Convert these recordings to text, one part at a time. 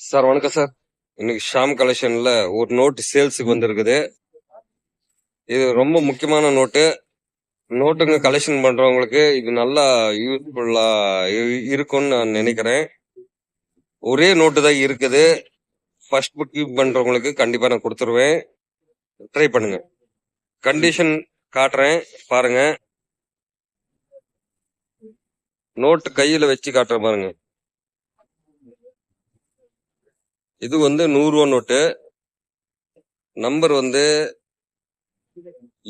Sir வணக்கம் sir. இன்னைக்கு ஷாம் கலெக்ஷன்ல ஒரு நோட்டு சேல்ஸுக்கு வந்திருக்குது. இது ரொம்ப முக்கியமான நோட்டு. நோட்டுங்க கலெக்ஷன் பண்றவங்களுக்கு இது நல்லா யூஸ்ஃபுல்லா இருக்கும்னு நான் நினைக்கிறேன். ஒரே நோட்டு தான் இருக்குது. ஃபர்ஸ்ட் புக்கிங் பண்றவங்களுக்கு கண்டிப்பா நான் கொடுத்துருவேன். ட்ரை பண்ணுங்க. கண்டிஷன் காட்டுறேன் பாருங்க. நோட்டு கையில வச்சு காட்டுற பாருங்க. இது வந்து 100 ரூபா நோட்டு. நம்பர் வந்து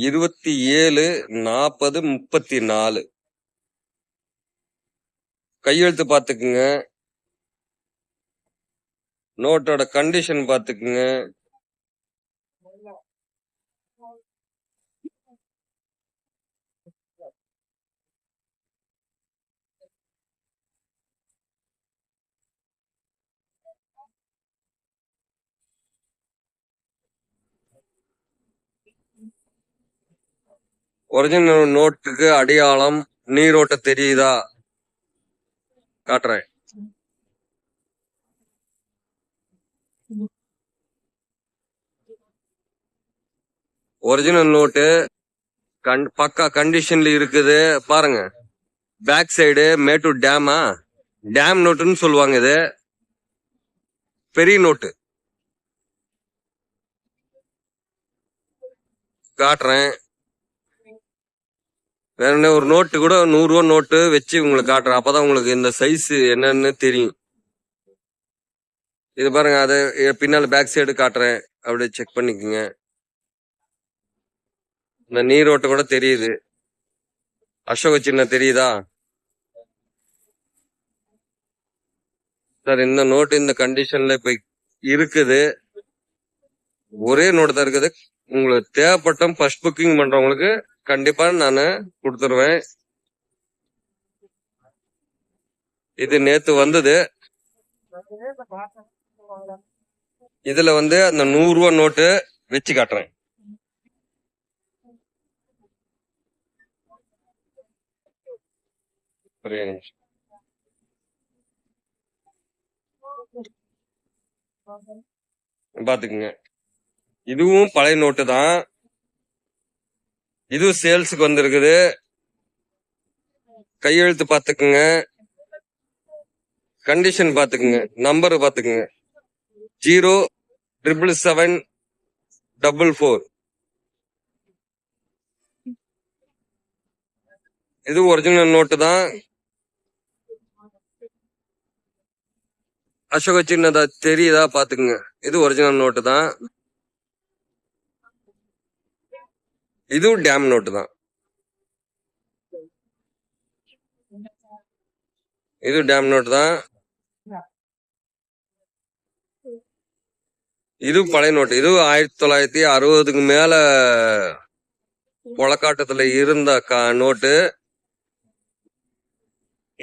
274034. கையெழுத்து பாத்துக்குங்க. நோட்டோட கண்டிஷன் பாத்துக்குங்க. ஒரிஜினல் நோட்டுக்கு அடையாளம் நீரோட்ட தெரியுதா காட்டுறேன். ஒரிஜினல் நோட்டு பக்கா கண்டிஷன்ல இருக்குது பாருங்க. பேக் சைடு மேட்டூர் டேமா, டேம் நோட்டுன்னு சொல்லுவாங்க. இது பெரிய நோட்டு காட்டுறேன். வேற என்ன ஒரு நோட்டு கூட 100 ரூபா நோட்டு வச்சு உங்களுக்கு காட்டுறேன். அப்பதான் உங்களுக்கு இந்த சைஸ் என்னன்னு தெரியும். இது பாருங்க. அது பின்னால பேக் சைடு காட்டுறேன். அப்படியே செக் பண்ணிக்கோங்க. இந்த நீரோட்டு கூட தெரியுது. அசோக சின்னம் தெரியுதா சார்? இந்த நோட்டு இந்த கண்டிஷன்ல இப்ப இருக்குது. ஒரே நோட்டு தான் இருக்குது. உங்களுக்கு தேவைப்பட்ட ஃபர்ஸ்ட் புக்கிங் பண்றவங்களுக்கு கண்டிப்பா நான் கொடுத்துருவேன். இது நேத்து வந்தது. இதுல வந்து அந்த 100 ரூபா நோட்டு வச்சு காட்டுறேன். பாத்துக்குங்க. இதுவும் பழைய நோட்டு தான். இதுவும் சேல்ஸுக்கு வந்திருக்குது. கையெழுத்து பாத்துக்குங்க. கண்டிஷன் பாத்துக்குங்க. நம்பர் பாத்துக்குங்க. 07774. இது ஒரிஜினல் நோட்டு தான். அசோக சின்னதா தெரியுதா பாத்துக்குங்க. இது ஒரிஜினல் நோட்டு தான். இதுவும் டேம் நோட்டு தான். இது டேம் நோட்டு தான். இது பழைய நோட்டு. இது 1960க்கு மேல புழக்காட்டத்துல இருந்த நோட்டு.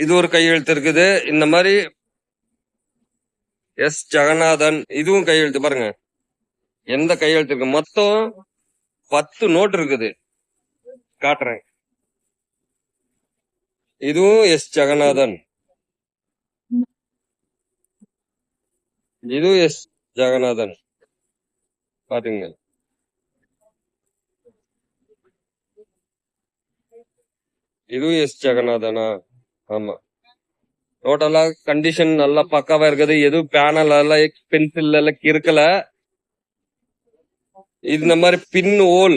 இது ஒரு கையெழுத்து இருக்குது. இந்த மாதிரி எஸ் ஜெகநாதன் இதுவும் கையெழுத்து பாருங்க. எந்த கையெழுத்து இருக்கு? மொத்தம் 10 நோட்டு இருக்குது. காட்டுறேன். இதுவும் எஸ் ஜெகநாதன். இதுவும் எஸ் ஜெகநாதன். பாத்துங்க. இதுவும் எஸ் ஜெகநாதனா? ஆமா. டோட்டலா கண்டிஷன் நல்லா பக்காவா இருக்குது. எதுவும் பேனல் எல்லாம் பென்சில் எல்லாம் கிறுக்கல. இந்த மாதிரி பின் ஹோல்,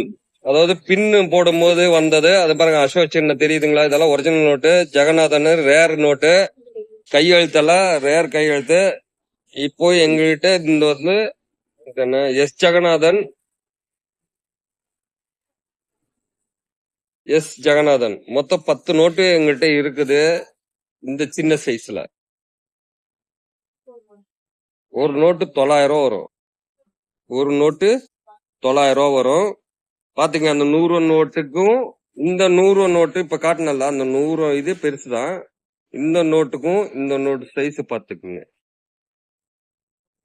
அதாவது பின்னு போடும் போது வந்தது. அது பாருங்க. அசோக் சின்ன தெரியுதுங்களா? இதெல்லாம் original note. Jaganathan rare note. கையெழுத்தெல்லாம் ரேர் கையெழுத்து. இப்போ எங்ககிட்ட இந்த வந்து எஸ் ஜெகநாதன், எஸ் ஜெகநாதன் மொத்தம் 10 நோட்டு எங்ககிட்ட இருக்குது. இந்த சின்ன சைஸ்ல ஒரு நோட்டு 900 ரூபா வரும். ஒரு நோட்டு 900 ரூபா வரும். பாத்துங்க. அந்த 100 ரூபா நோட்டுக்கும் இந்த 100 ரூபா நோட்டு இப்ப காட்டினல அந்த 100 ரூபா இது பெருசுதான். இந்த நோட்டுக்கும் இந்த நோட்டு சைஸ் பாத்துக்குங்க.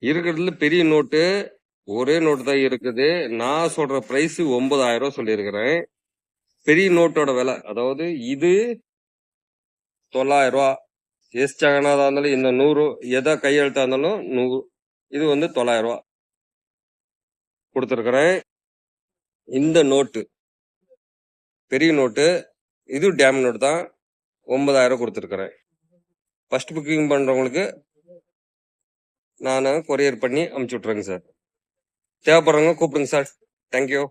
இருக்கிறதுல பெரிய நோட்டு ஒரே நோட்டு தான் இருக்குது. நான் சொல்ற பிரைஸ் 9000 ரூபா சொல்லியிருக்கிறேன். பெரிய நோட்டோட விலை, அதாவது இது 900 ரூபா, எஸ் ஜெகநாதா இருந்தாலும் இந்த 100 எதை கையெழுத்தா இருந்தாலும் 100. இது வந்து 900 ரூபா கொடுத்துருக்குறேன். இந்த நோட்டு பெரிய நோட்டு, இது டேம் நோட்டு தான். 9000 கொடுத்துருக்குறேன். ஃபர்ஸ்ட் புக்கிங் பண்றவங்களுக்கு நான் கொரியர் பண்ணி அமுச்சு விட்றேங்க சார். தேவைப்படுறவங்க கூப்பிடுங்க சார். தேங்க்யூ.